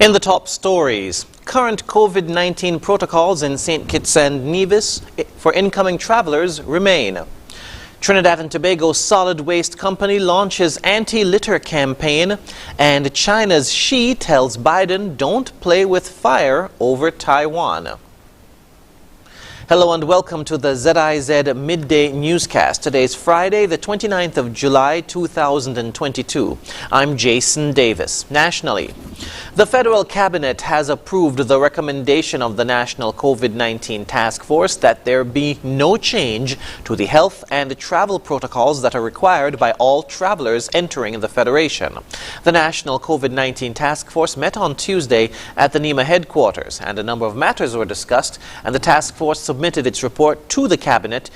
In the top stories, current COVID-19 protocols in St. Kitts and Nevis for incoming travelers remain. Trinidad and Tobago Solid Waste Company launches anti-litter campaign, and China's Xi tells Biden don't play with fire over Taiwan. Hello and welcome to the ZIZ Midday Newscast. Today is Friday, the 29th of July, 2022. I'm Jason Davis. Nationally, the federal cabinet has approved the recommendation of the National COVID-19 Task Force that there be no change to the health and travel protocols that are required by all travelers entering the Federation. The National COVID-19 Task Force met on Tuesday at the NEMA headquarters, and a number of matters were discussed, and the task force submitted its report to the cabinet,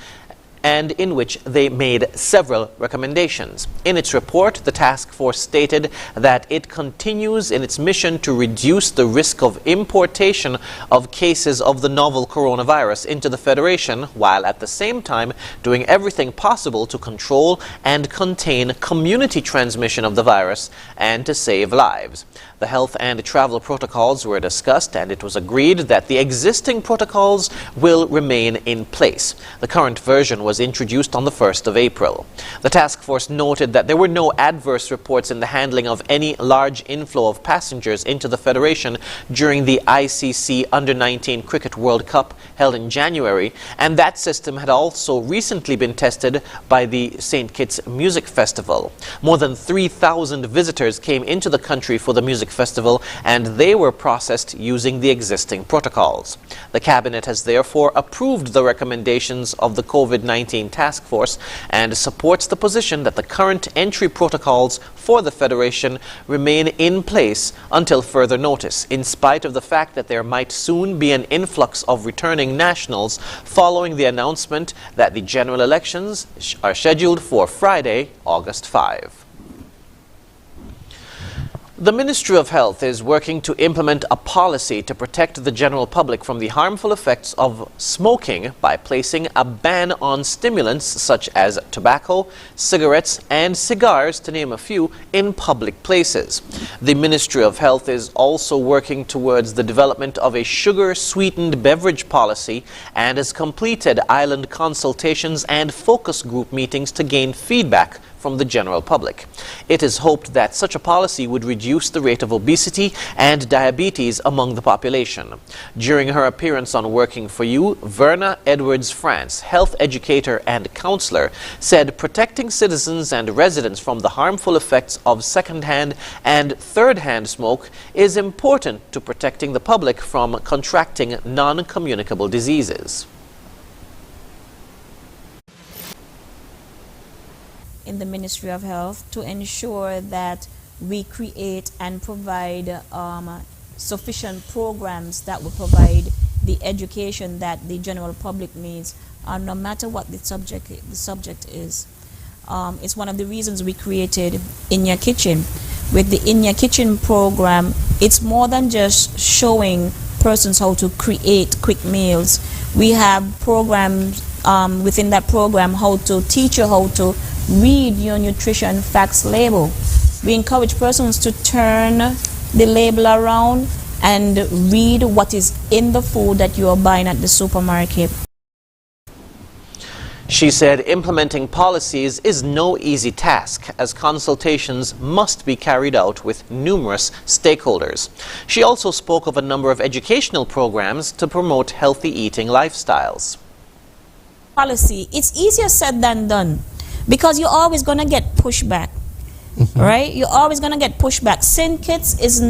and in which they made several recommendations. In its report, the task force stated that it continues in its mission to reduce the risk of importation of cases of the novel coronavirus into the Federation, while at the same time doing everything possible to control and contain community transmission of the virus and to save lives. The health and travel protocols were discussed, and it was agreed that the existing protocols will remain in place. The current version was introduced on the 1st of April. The task force noted that there were no adverse reports in the handling of any large inflow of passengers into the Federation during the ICC Under-19 Cricket World Cup held in January, and that system had also recently been tested by the St. Kitts Music Festival. More than 3,000 visitors came into the country for the music festival, and they were processed using the existing protocols. The cabinet has therefore approved the recommendations of the COVID-19 task force and supports the position that the current entry protocols for the Federation remain in place until further notice, in spite of the fact that there might soon be an influx of returning nationals following the announcement that the general elections are scheduled for Friday, August 5. The Ministry of Health is working to implement a policy to protect the general public from the harmful effects of smoking by placing a ban on stimulants such as tobacco, cigarettes, and cigars, to name a few, in public places. The Ministry of Health is also working towards the development of a sugar-sweetened beverage policy and has completed island consultations and focus group meetings to gain feedback from the general public. It is hoped that such a policy would reduce the rate of obesity and diabetes among the population. During her appearance on Working for You, Verna Edwards-France, health educator and counselor, said protecting citizens and residents from the harmful effects of second-hand and third-hand smoke is important to protecting the public from contracting non-communicable diseases. In the Ministry of Health to ensure that we create and provide sufficient programs that will provide the education that the general public needs, no matter what the subject is. It's one of the reasons we created In Your Kitchen. With the In Your Kitchen program, it's more than just showing persons how to create quick meals. We have programs within that program how to teach you how to read your nutrition facts label. We encourage persons to turn the label around and read what is in the food that you are buying at the supermarket. She said implementing policies is no easy task, as consultations must be carried out with numerous stakeholders. She also spoke of a number of educational programs to promote healthy eating lifestyles. Policy, it's easier said than done, because you're always going to get pushback, right? You're always going to get pushback. St. Kitts does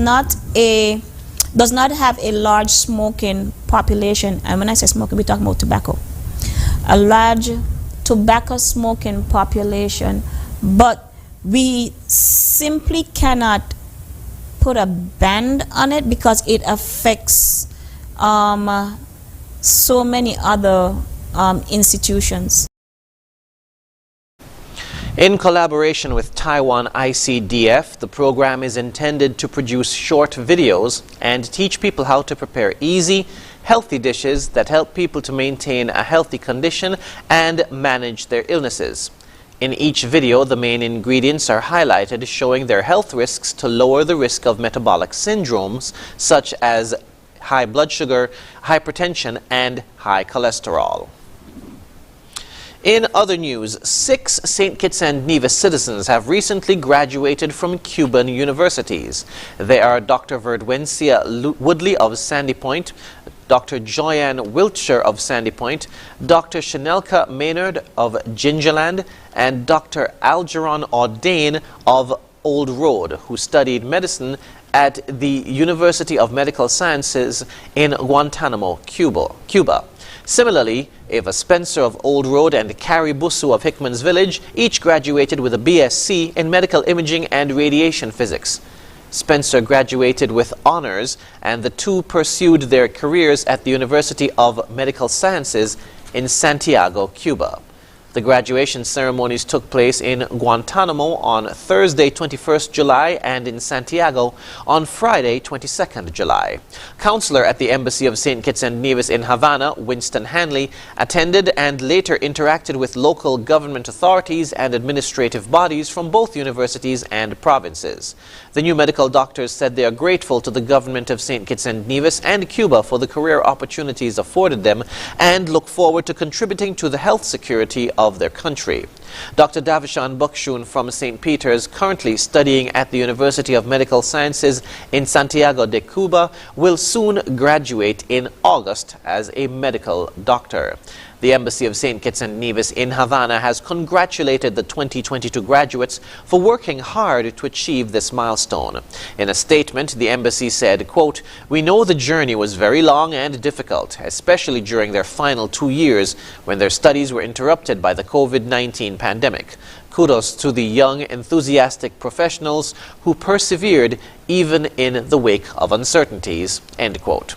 not have a large smoking population. And when I say smoking, we're talking about tobacco. A large tobacco smoking population, but we simply cannot put a ban on it because it affects so many other institutions. In collaboration with Taiwan ICDF, the program is intended to produce short videos and teach people how to prepare easy, healthy dishes that help people to maintain a healthy condition and manage their illnesses. In each video, the main ingredients are highlighted, showing their health risks to lower the risk of metabolic syndromes such as high blood sugar, hypertension, and high cholesterol. In other news, 6 St. Kitts and Nevis citizens have recently graduated from Cuban universities. They are Dr. Verdwencia Woodley of Sandy Point, Dr. Joyanne Wiltshire of Sandy Point, Dr. Shanelka Maynard of Gingerland, and Dr. Algeron Audain of Old Road, who studied medicine at the University of Medical Sciences in Guantanamo, Cuba. Similarly, Eva Spencer of Old Road and Carrie Busu of Hickman's Village each graduated with a BSc in medical imaging and radiation physics. Spencer graduated with honors, and the two pursued their careers at the University of Medical Sciences in Santiago, Cuba. The graduation ceremonies took place in Guantanamo on Thursday, 21st July, and in Santiago on Friday, 22nd July. Counselor at the Embassy of St. Kitts and Nevis in Havana, Winston Hanley, attended and later interacted with local government authorities and administrative bodies from both universities and provinces. The new medical doctors said they are grateful to the government of St. Kitts and Nevis and Cuba for the career opportunities afforded them and look forward to contributing to the health security of their country. Dr. Davishon Bukshun from St. Peter's, currently studying at the University of Medical Sciences in Santiago de Cuba, will soon graduate in August as a medical doctor. The Embassy of St. Kitts and Nevis in Havana has congratulated the 2022 graduates for working hard to achieve this milestone. In a statement, the embassy said, quote, "We know the journey was very long and difficult, especially during their final 2 years when their studies were interrupted by the COVID-19 pandemic. Kudos to the young, enthusiastic professionals who persevered even in the wake of uncertainties," end quote.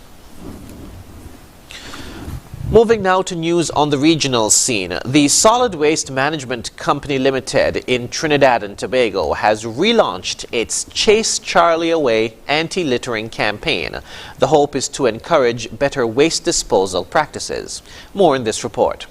Moving now to news on the regional scene. The Solid Waste Management Company Limited in Trinidad and Tobago has relaunched its Chase Charlie Away anti-littering campaign. The hope is to encourage better waste disposal practices. More in this report.